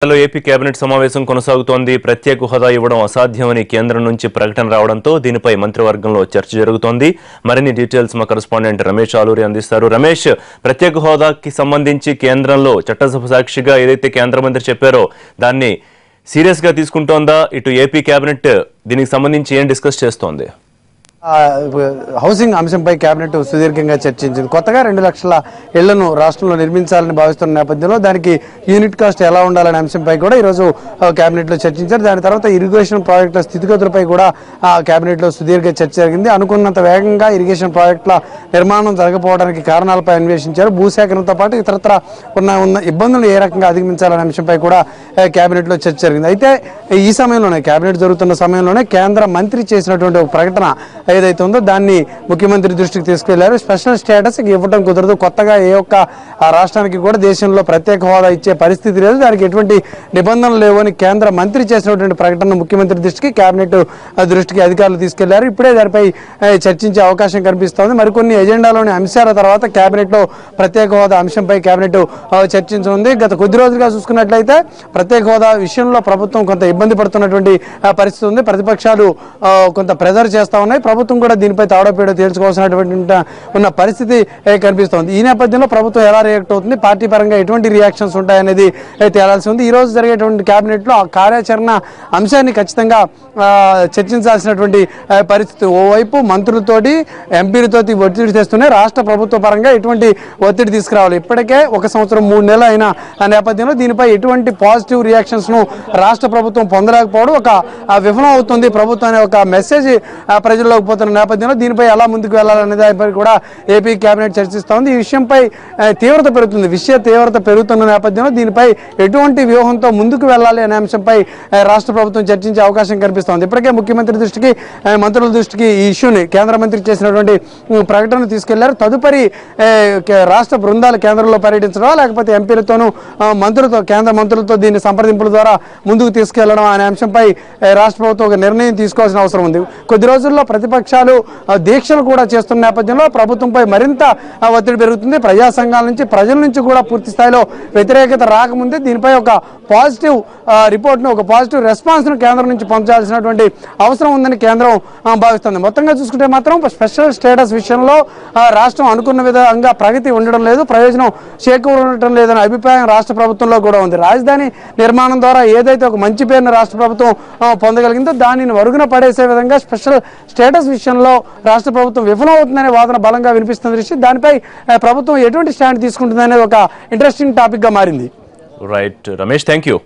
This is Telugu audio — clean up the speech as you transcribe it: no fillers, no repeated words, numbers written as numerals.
ఏపీ కేబినెట్ సమావేశం కొనసాగుతోంది. ప్రత్యేక హోదా ఇవ్వడం అసాధ్యమని కేంద్రం నుంచి ప్రకటన రావడంతో దీనిపై మంత్రివర్గంలో చర్చ జరుగుతోంది. మరిన్ని డీటెయిల్స్ మా కరెస్పాండెంట్ రమేష్ ఆలూరి అందిస్తారు. రమేష్, ప్రత్యేక హోదాకి సంబంధించి కేంద్రంలో చట్టసభ సాక్షిగా ఏదైతే కేంద్ర మంత్రి చెప్పారో దాన్ని సీరియస్ గా తీసుకుంటోందా? ఇటు ఏపీ కేబినెట్ దీనికి సంబంధించి ఏం డిస్కస్ చేస్తోంది? హౌసింగ్ అంశంపై కేబినెట్ సుదీర్ఘంగా చర్చించింది. కొత్తగా 2 లక్షల ఇళ్లను రాష్ట్రంలో నిర్మించాలని భావిస్తున్న నేపథ్యంలో దానికి యూనిట్ కాస్ట్ ఎలా ఉండాలనే అంశంపై కూడా ఈరోజు కేబినెట్ లో చర్చించారు. దాని తర్వాత ఇరిగేషన్ ప్రాజెక్టుల స్థితిగతులపై కూడా కేబినెట్ లో సుదీర్ఘ చర్చ జరిగింది. అనుకున్నంత వేగంగా ఇరిగేషన్ ప్రాజెక్టుల నిర్మాణం జరగకపోవడానికి కారణాలపై అన్వేషించారు. భూసేకరణతో పాటు ఇతరత్ర ఉన్న ఇబ్బందులు ఏ రకంగా అధిగమించాలనే అంశంపై కూడా కేబినెట్ లో చర్చ జరిగింది. అయితే ఈ సమయంలోనే కేబినెట్ జరుగుతున్న సమయంలోనే కేంద్ర మంత్రి చేసినటువంటి ఒక ప్రకటన ఏదైతే ఉందో దాన్ని ముఖ్యమంత్రి దృష్టికి తీసుకెళ్లారు. స్పెషల్ స్టేటస్ ఇవ్వడం కుదరదు, కొత్తగా ఏ ఒక్క రాష్ట్రానికి కూడా దేశంలో ప్రత్యేక హోదా ఇచ్చే పరిస్థితి లేదు, దానికి ఎటువంటి నిబంధనలు లేవు అని కేంద్ర మంత్రి చేసినటువంటి ప్రకటన ముఖ్యమంత్రి దృష్టికి కేబినెట్ దృష్టికి అధికారులు తీసుకెళ్లారు. ఇప్పుడే దానిపై చర్చించే అవకాశం కనిపిస్తోంది. మరికొన్ని ఎజెండాలోని అంశాల తర్వాత కేబినెట్ లో ప్రత్యేక హోదా అంశంపై కేబినెట్ చర్చించనుంది. గత కొద్ది రోజులుగా చూసుకున్నట్లయితే ప్రత్యేక హోదా విషయంలో ప్రభుత్వం కొంత ఇబ్బంది పడుతున్నటువంటి పరిస్థితి ఉంది. ప్రతిపక్షాలు కొంత ప్రెజర్ చేస్తా ఉన్నాయి. ప్రభుత్వం కూడా దీనిపై తాడోపేడో తేల్చుకోవాల్సినటువంటి ఉన్న పరిస్థితి కనిపిస్తోంది. ఈ నేపథ్యంలో ప్రభుత్వం ఎలా రియాక్ట్ అవుతుంది, పార్టీ పరంగా ఎటువంటి రియాక్షన్స్ ఉంటాయనేది తేలాల్సి ఉంది. ఈ రోజు జరిగేటువంటి కేబినెట్ లో ఆ కార్యాచరణ అంశాన్ని ఖచ్చితంగా చర్చించాల్సినటువంటి పరిస్థితి. ఓవైపు మంత్రులతోటి ఎంపీలతో ఒత్తిడి తెస్తూనే రాష్ట్ర ప్రభుత్వ పరంగా ఎటువంటి ఒత్తిడి తీసుకురావాలి. ఇప్పటికే 1 సంవత్సరం 3 నెలలు అయిన నేపథ్యంలో దీనిపై ఎటువంటి పాజిటివ్ రియాక్షన్స్ ను రాష్ట్ర ప్రభుత్వం పొందలేకపోవడం ఒక విఫలం అవుతుంది ప్రభుత్వం అనే ఒక మెసేజ్ ప్రజల్లోకి పోతున్న నేపథ్యంలో దీనిపై ఎలా ముందుకు వెళ్లాలనే దానిపై కూడా ఏపీ కేబినెట్ చర్చిస్తూ ఉంది. ఈ విషయంపై తీవ్రత పెరుగుతుంది. విషయ తీవ్రత పెరుగుతున్న నేపథ్యంలో దీనిపై ఎటువంటి వ్యూహంతో ముందుకు వెళ్లాలి అనే అంశంపై రాష్ట్ర ప్రభుత్వం చర్చించే అవకాశం కనిపిస్తోంది. ఇప్పటికే ముఖ్యమంత్రి దృష్టికి, మంత్రుల దృష్టికి ఈ ఇష్యూని కేంద్ర మంత్రి చేసినటువంటి ప్రకటన తీసుకెళ్లారు. తదుపరి రాష్ట్ర బృందాలు కేంద్రంలో పర్యటించడం లేకపోతే ఎంపీలతోనూ మంత్రులతో, కేంద్ర మంత్రులతో దీన్ని సంప్రదింపుల ద్వారా ముందుకు తీసుకెళ్లడం అనే అంశంపై రాష్ట్ర ప్రభుత్వం ఒక నిర్ణయం తీసుకోవాల్సిన అవసరం ఉంది. కొద్ది రోజుల్లో ప్రతిపక్షాలు దీక్షలు కూడా చేస్తున్న నేపథ్యంలో ప్రభుత్వంపై మరింత ఒత్తిడి పెరుగుతుంది. ప్రజా సంఘాల నుంచి, ప్రజల నుంచి కూడా పూర్తి స్థాయిలో వ్యతిరేకత రాకముందే దీనిపై ఒక పాజిటివ్ రిపోర్ట్ను, ఒక పాజిటివ్ రెస్పాన్స్ను కేంద్రం నుంచి పొందాల్సినటువంటి అవసరం ఉందని కేంద్రం భావిస్తుంది. మొత్తంగా చూసుకుంటే మాత్రం స్పెషల్ స్టేటస్ విషయంలో రాష్ట్రం అనుకున్న విధంగా ప్రగతి ఉండడం లేదు, ప్రయోజనం చేకూరడం లేదనే అభిప్రాయం రాష్ట్ర ప్రభుత్వంలో కూడా ఉంది. రాజధాని నిర్మాణం ద్వారా ఏదైతే ఒక మంచి పేరును రాష్ట్ర ప్రభుత్వం పొందగలిగిందో దానిని మరుగున పడేసే విధంగా స్పెషల్ స్టేటస్ విషయంలో రాష్ట్ర ప్రభుత్వం విఫలమవుతుందనే వాదన బలంగా వినిపిస్తుంది. దానిపై ప్రభుత్వం ఎటువంటి స్టాండ్ తీసుకుంటుందనేది ఒక ఇంట్రెస్టింగ్ టాపిక్ గా మారింది. Right Ramesh, thank you.